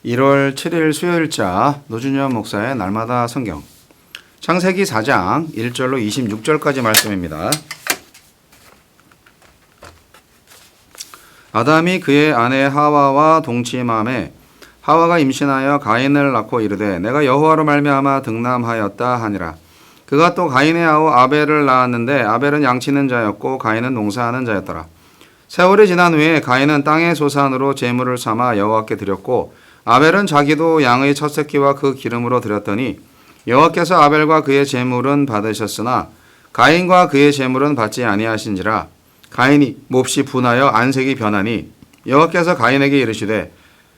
1월 7일 수요일자 노준현 목사의 날마다 성경 창세기 4장 1절로 26절까지 말씀입니다. 아담이 그의 아내 하와와 동침함에 하와가 임신하여 가인을 낳고 이르되 내가 여호와로 말미암아 득남하였다 하니라. 그가 또 가인의 아우 아벨을 낳았는데 아벨은 양치는 자였고 가인은 농사하는 자였더라. 세월이 지난 후에 가인은 땅의 소산으로 제물을 삼아 여호와께 드렸고 아벨은 자기도 양의 첫 새끼와 그 기름으로 드렸더니 여호와께서 아벨과 그의 제물은 받으셨으나 가인과 그의 제물은 받지 아니하신지라. 가인이 몹시 분하여 안색이 변하니 여호와께서 가인에게 이르시되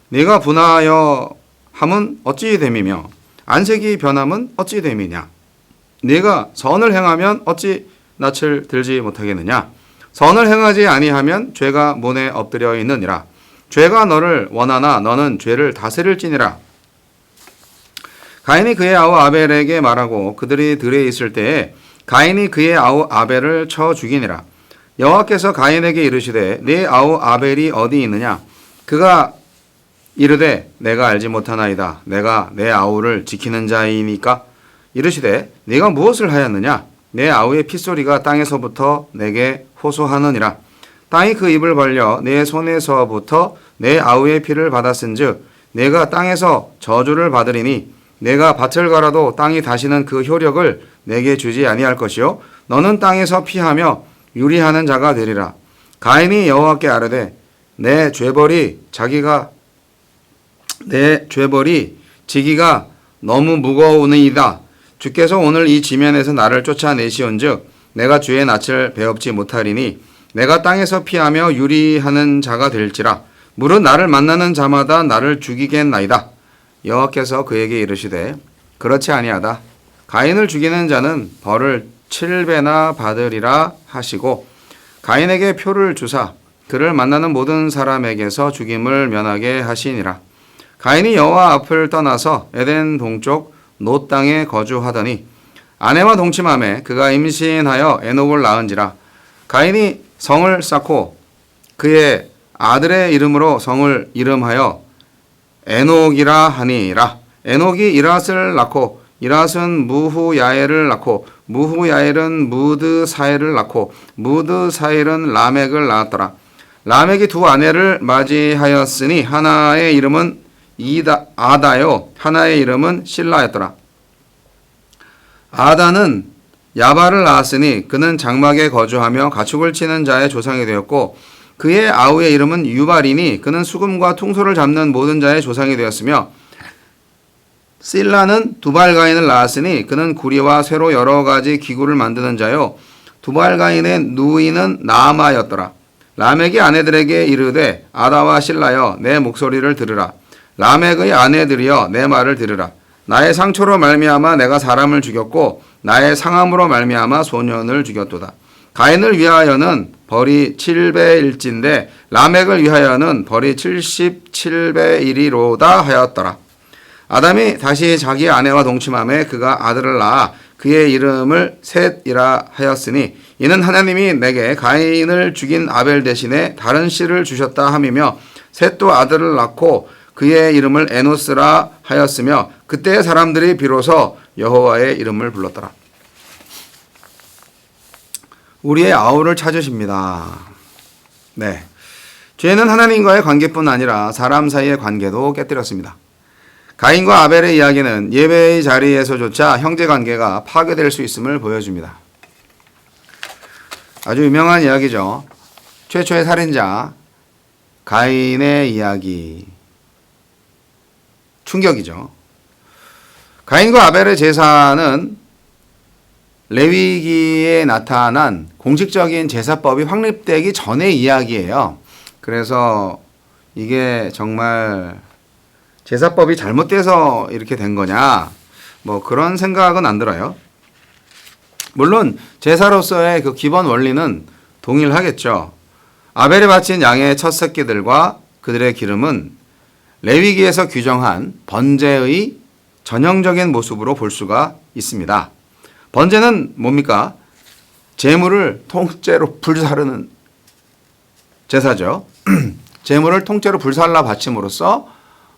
네가 분하여 함은 어찌 됨이며 안색이 변함은 어찌 됨이냐. 네가 선을 행하면 어찌 낯을 들지 못하겠느냐. 선을 행하지 아니하면 죄가 문에 엎드려 있느니라. 죄가 너를 원하나 너는 죄를 다스릴지니라. 가인이 그의 아우 아벨에게 말하고 그들이 들에 있을 때에 가인이 그의 아우 아벨을 쳐 죽이니라. 여호와께서 가인에게 이르시되 네 아우 아벨이 어디 있느냐. 그가 이르되 내가 알지 못하나이다. 내가 내 아우를 지키는 자이니까. 이르시되 네가 무엇을 하였느냐. 내 아우의 핏소리가 땅에서부터 내게 호소하느니라. 땅이 그 입을 벌려 내 손에서부터 내 아우의 피를 받았은즉 내가 땅에서 저주를 받으리니 내가 밭을 갈아도 땅이 다시는 그 효력을 내게 주지 아니할 것이요 너는 땅에서 피하며 유리하는 자가 되리라. 가인이 여호와께 아뢰되 내 죄벌이 지기가 너무 무거우니이다. 주께서 오늘 이 지면에서 나를 쫓아내시온즉 내가 주의 낯을 배웁지 못하리니 내가 땅에서 피하며 유리하는 자가 될지라. 물은 나를 만나는 자마다 나를 죽이겠나이다. 여호와께서 그에게 이르시되 그렇지 아니하다. 가인을 죽이는 자는 벌을 7배나 받으리라 하시고 가인에게 표를 주사 그를 만나는 모든 사람에게서 죽임을 면하게 하시니라. 가인이 여호와 앞을 떠나서 에덴 동쪽 노 땅에 거주하더니 아내와 동침함에 그가 임신하여 에녹을 낳은지라. 가인이 성을 쌓고 그의 아들의 이름으로 성을 이름하여 에녹이라 하니라. 에녹이 이랏을 낳고 이랏은 무후야엘을 낳고 무후야엘은 무드사엘을 낳고 무드사엘은 라멕을 낳았더라. 라멕이 두 아내를 맞이하였으니 하나의 이름은 아다요 하나의 이름은 실라였더라. 아다는 야발을 낳았으니 그는 장막에 거주하며 가축을 치는 자의 조상이 되었고 그의 아우의 이름은 유발이니 그는 수금과 퉁소를 잡는 모든 자의 조상이 되었으며 실라는 두발가인을 낳았으니 그는 구리와 쇠로 여러 가지 기구를 만드는 자요 두발가인의 누이는 나아마였더라. 라멕이 아내들에게 이르되 아다와 실라여 내 목소리를 들으라. 라멕의 아내들이여 내 말을 들으라. 나의 상처로 말미암아 내가 사람을 죽였고 나의 상함으로 말미암아 소년을 죽였도다. 가인을 위하여는 벌이 7배일진데 라멕을 위하여는 벌이 77배이리로다 하였더라. 아담이 다시 자기 아내와 동침함에 그가 아들을 낳아 그의 이름을 셋이라 하였으니 이는 하나님이 내게 가인을 죽인 아벨 대신에 다른 씨를 주셨다 함이며 셋도 아들을 낳고 그의 이름을 에노스라 하였으며 그때의 사람들이 비로소 여호와의 이름을 불렀더라. 우리의 아우를 찾으십니다. 네, 죄는 하나님과의 관계뿐 아니라 사람 사이의 관계도 깨뜨렸습니다. 가인과 아벨의 이야기는 예배의 자리에서조차 형제관계가 파괴될 수 있음을 보여줍니다. 아주 유명한 이야기죠. 최초의 살인자 가인의 이야기. 충격이죠. 가인과 아벨의 제사는 레위기에 나타난 공식적인 제사법이 확립되기 전의 이야기예요. 그래서 이게 정말 제사법이 잘못돼서 이렇게 된 거냐, 뭐 그런 생각은 안 들어요. 물론 제사로서의 그 기본 원리는 동일하겠죠. 아벨이 바친 양의 첫 새끼들과 그들의 기름은 레위기에서 규정한 번제의 전형적인 모습으로 볼 수가 있습니다. 번제는 뭡니까? 제물을 통째로 불사르는 제사죠. 제물을 통째로 불살라 바침으로써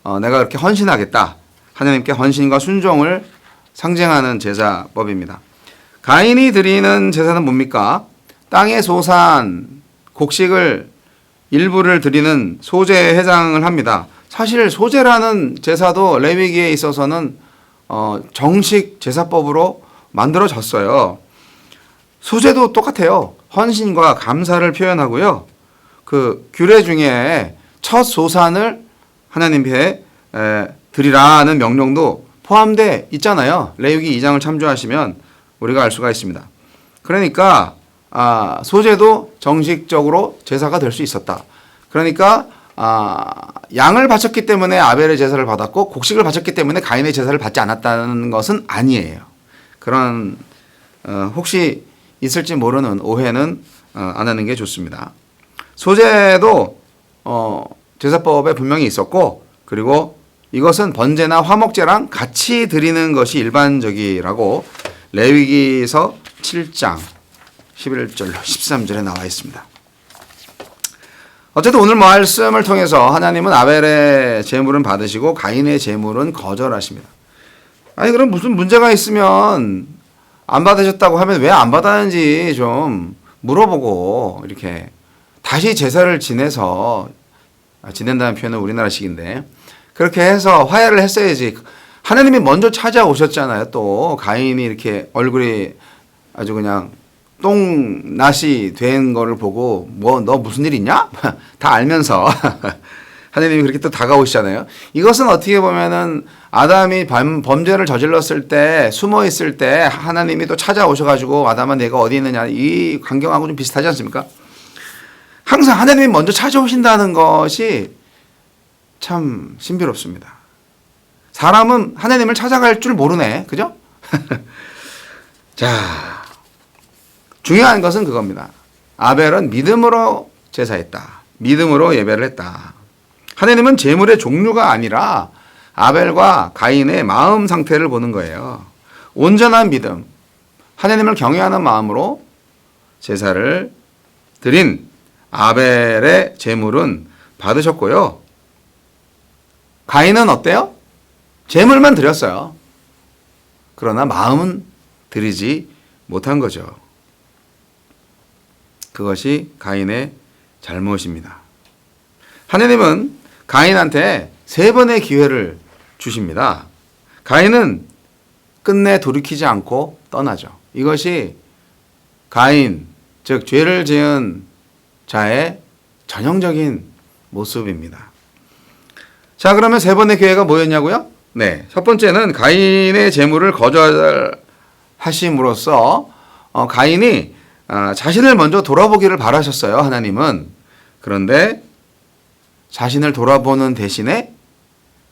내가 그렇게 헌신하겠다. 하나님께 헌신과 순종을 상징하는 제사법입니다. 가인이 드리는 제사는 뭡니까? 땅의 소산, 곡식을 일부를 드리는 소제에 해당을 합니다. 사실 소제라는 제사도 레위기에 있어서는 정식 제사법으로 만들어졌어요. 소제도 똑같아요. 헌신과 감사를 표현하고요. 그 규례 중에 첫 소산을 하나님께 드리라는 명령도 포함되어 있잖아요. 레위기 2장을 참조하시면 우리가 알 수가 있습니다. 그러니까 소제도 정식적으로 제사가 될 수 있었다. 그러니까 양을 바쳤기 때문에 아벨의 제사를 받았고 곡식을 바쳤기 때문에 가인의 제사를 받지 않았다는 것은 아니에요. 그런 혹시 있을지 모르는 오해는 안 하는 게 좋습니다. 소제도 제사법에 분명히 있었고, 그리고 이것은 번제나 화목제랑 같이 드리는 것이 일반적이라고 레위기서 7장 11절로 13절에 나와 있습니다. 어쨌든 오늘 말씀을 통해서 하나님은 아벨의 제물은 받으시고 가인의 제물은 거절하십니다. 아니 그럼 무슨 문제가 있으면 안 받으셨다고 하면 왜 안 받았는지 좀 물어보고 이렇게 다시 제사를 지내서, 지낸다는 표현은 우리나라식인데 그렇게 해서 화해를 했어야지. 하나님이 먼저 찾아오셨잖아요. 또 가인이 이렇게 얼굴이 아주 그냥 똥낫이 된 거를 보고 너 무슨 일 있냐? 다 알면서 하나님이 그렇게 또 다가오시잖아요. 이것은 어떻게 보면은 아담이 범죄를 저질렀을 때, 숨어 있을 때 하나님이 또 찾아오셔가지고 아담아 내가 어디 있느냐, 이 광경하고 좀 비슷하지 않습니까? 항상 하나님이 먼저 찾아오신다는 것이 참 신비롭습니다. 사람은 하나님을 찾아갈 줄 모르네. 그죠? 자, 중요한 것은 그겁니다. 아벨은 믿음으로 제사했다. 믿음으로 예배를 했다. 하나님은 제물의 종류가 아니라 아벨과 가인의 마음 상태를 보는 거예요. 온전한 믿음, 하나님을 경외하는 마음으로 제사를 드린 아벨의 제물은 받으셨고요. 가인은 어때요? 제물만 드렸어요. 그러나 마음은 드리지 못한 거죠. 그것이 가인의 잘못입니다. 하나님은 가인한테 3번의 기회를 주십니다. 가인은 끝내 돌이키지 않고 떠나죠. 이것이 가인, 즉 죄를 지은 자의 전형적인 모습입니다. 자, 그러면 3번의 기회가 뭐였냐고요? 네, 첫 번째는 가인의 제물을 거절하심으로써 가인이 자신을 먼저 돌아보기를 바라셨어요. 하나님은. 그런데 자신을 돌아보는 대신에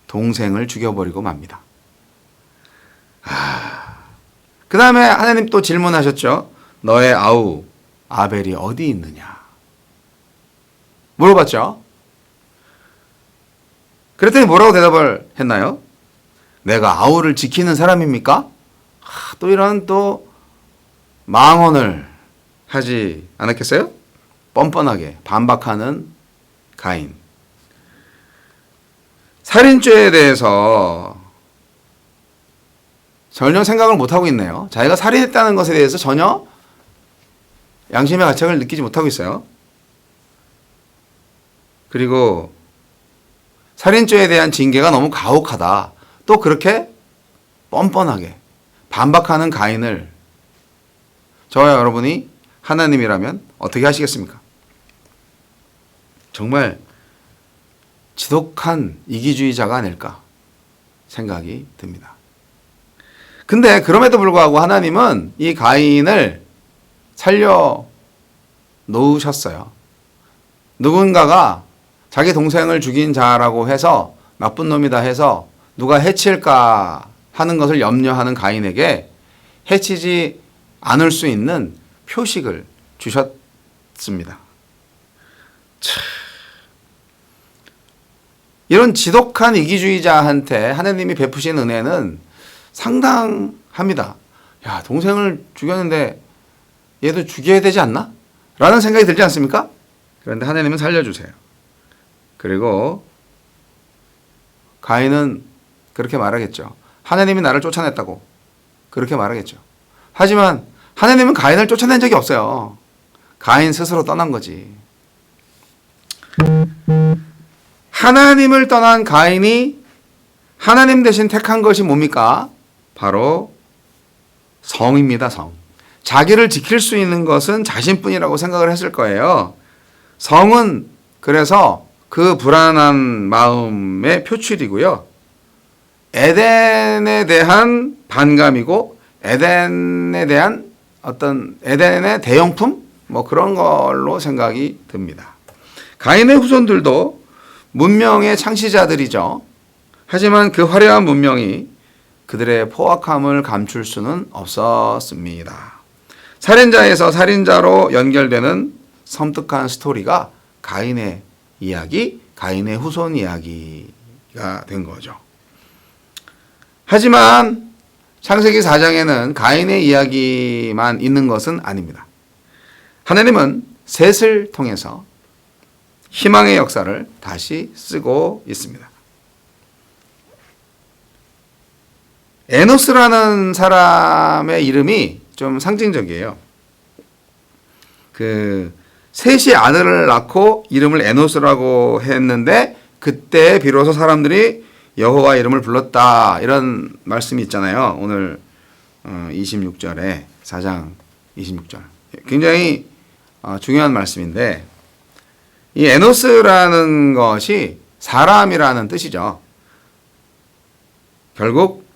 동생을 죽여버리고 맙니다. 그 다음에 하나님 또 질문하셨죠. 너의 아우 아벨이 어디 있느냐 물어봤죠. 그랬더니 뭐라고 대답을 했나요? 내가 아우를 지키는 사람입니까? 또 이런 또 망언을 하지 않았겠어요? 뻔뻔하게 반박하는 가인. 살인죄에 대해서 전혀 생각을 못하고 있네요. 자기가 살인했다는 것에 대해서 전혀 양심의 가책을 느끼지 못하고 있어요. 그리고 살인죄에 대한 징계가 너무 가혹하다. 또 그렇게 뻔뻔하게 반박하는 가인을 저와 여러분이 하나님이라면 어떻게 하시겠습니까? 정말 지독한 이기주의자가 아닐까 생각이 듭니다. 근데 그럼에도 불구하고 하나님은 이 가인을 살려 놓으셨어요. 누군가가 자기 동생을 죽인 자라고 해서 나쁜 놈이다 해서 누가 해칠까 하는 것을 염려하는 가인에게 해치지 않을 수 있는 표식을 주셨습니다. 이런 지독한 이기주의자한테 하나님이 베푸신 은혜는 상당합니다. 야, 동생을 죽였는데 얘도 죽여야 되지 않나? 라는 생각이 들지 않습니까? 그런데 하나님은 살려주세요. 그리고 가인은 그렇게 말하겠죠. 하나님이 나를 쫓아냈다고 그렇게 말하겠죠. 하지만 하나님은 가인을 쫓아낸 적이 없어요. 가인 스스로 떠난 거지. 하나님을 떠난 가인이 하나님 대신 택한 것이 뭡니까? 바로 성입니다. 성. 자기를 지킬 수 있는 것은 자신뿐이라고 생각을 했을 거예요. 성은 그래서 그 불안한 마음의 표출이고요. 에덴에 대한 반감이고 에덴에 대한 어떤 에덴의 대용품? 뭐 그런 걸로 생각이 듭니다. 가인의 후손들도 문명의 창시자들이죠. 하지만 그 화려한 문명이 그들의 포악함을 감출 수는 없었습니다. 살인자에서 살인자로 연결되는 섬뜩한 스토리가 가인의 이야기, 가인의 후손 이야기가 된 거죠. 하지만 창세기 4장에는 가인의 이야기만 있는 것은 아닙니다. 하나님은 셋을 통해서 희망의 역사를 다시 쓰고 있습니다. 에노스라는 사람의 이름이 좀 상징적이에요. 셋이 아들을 낳고 이름을 에노스라고 했는데 그때 비로소 사람들이 여호와 이름을 불렀다. 이런 말씀이 있잖아요. 오늘 26절에 4장 26절. 굉장히 중요한 말씀인데 이 에노스라는 것이 사람이라는 뜻이죠. 결국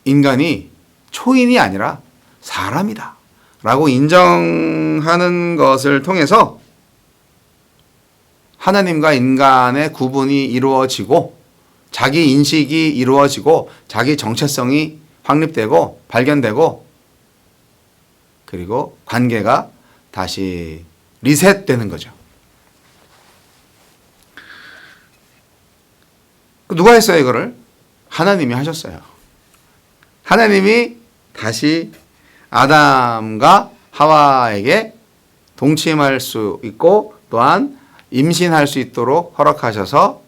인간이 초인이 아니라 사람이다 라고 인정하는 것을 통해서 하나님과 인간의 구분이 이루어지고 자기 인식이 이루어지고 자기 정체성이 확립되고 발견되고 그리고 관계가 다시 리셋되는 거죠. 누가 했어요 이거를? 하나님이 하셨어요. 하나님이 다시 아담과 하와에게 동침할 수 있고 또한 임신할 수 있도록 허락하셔서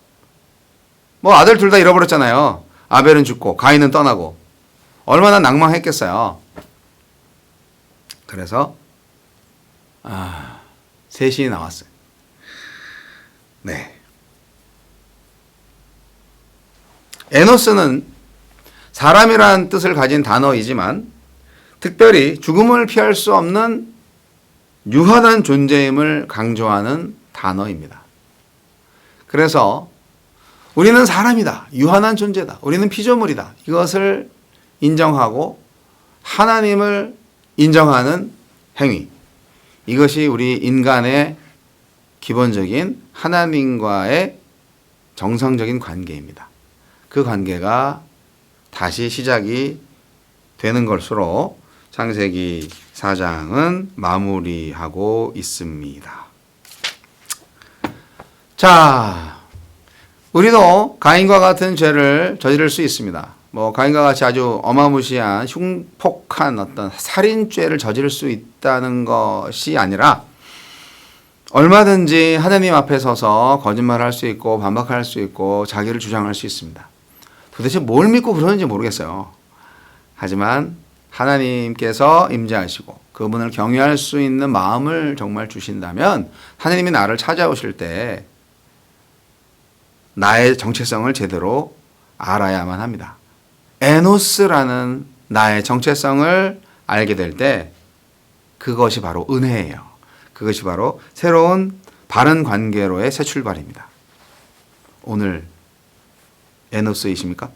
뭐 아들 둘 다 잃어버렸잖아요. 아벨은 죽고 가인은 떠나고 얼마나 낭망했겠어요. 그래서 셋이 나왔어요. 네. 에노스는 사람이라는 뜻을 가진 단어이지만 특별히 죽음을 피할 수 없는 유한한 존재임을 강조하는 단어입니다. 그래서 우리는 사람이다. 유한한 존재다. 우리는 피조물이다. 이것을 인정하고 하나님을 인정하는 행위. 이것이 우리 인간의 기본적인 하나님과의 정상적인 관계입니다. 그 관계가 다시 시작이 되는 것으로 창세기 4장은 마무리하고 있습니다. 자, 우리도 가인과 같은 죄를 저지를 수 있습니다. 뭐 가인과 같이 아주 어마무시한 흉폭한 어떤 살인죄를 저지를 수 있다는 것이 아니라 얼마든지 하나님 앞에 서서 거짓말할 수 있고 반박할 수 있고 자기를 주장할 수 있습니다. 도대체 뭘 믿고 그러는지 모르겠어요. 하지만 하나님께서 임재하시고 그분을 경외할 수 있는 마음을 정말 주신다면 하나님이 나를 찾아오실 때 나의 정체성을 제대로 알아야만 합니다. 에노스라는 나의 정체성을 알게 될 때 그것이 바로 은혜예요. 그것이 바로 새로운 바른 관계로의 새 출발입니다. 오늘 에노스이십니까?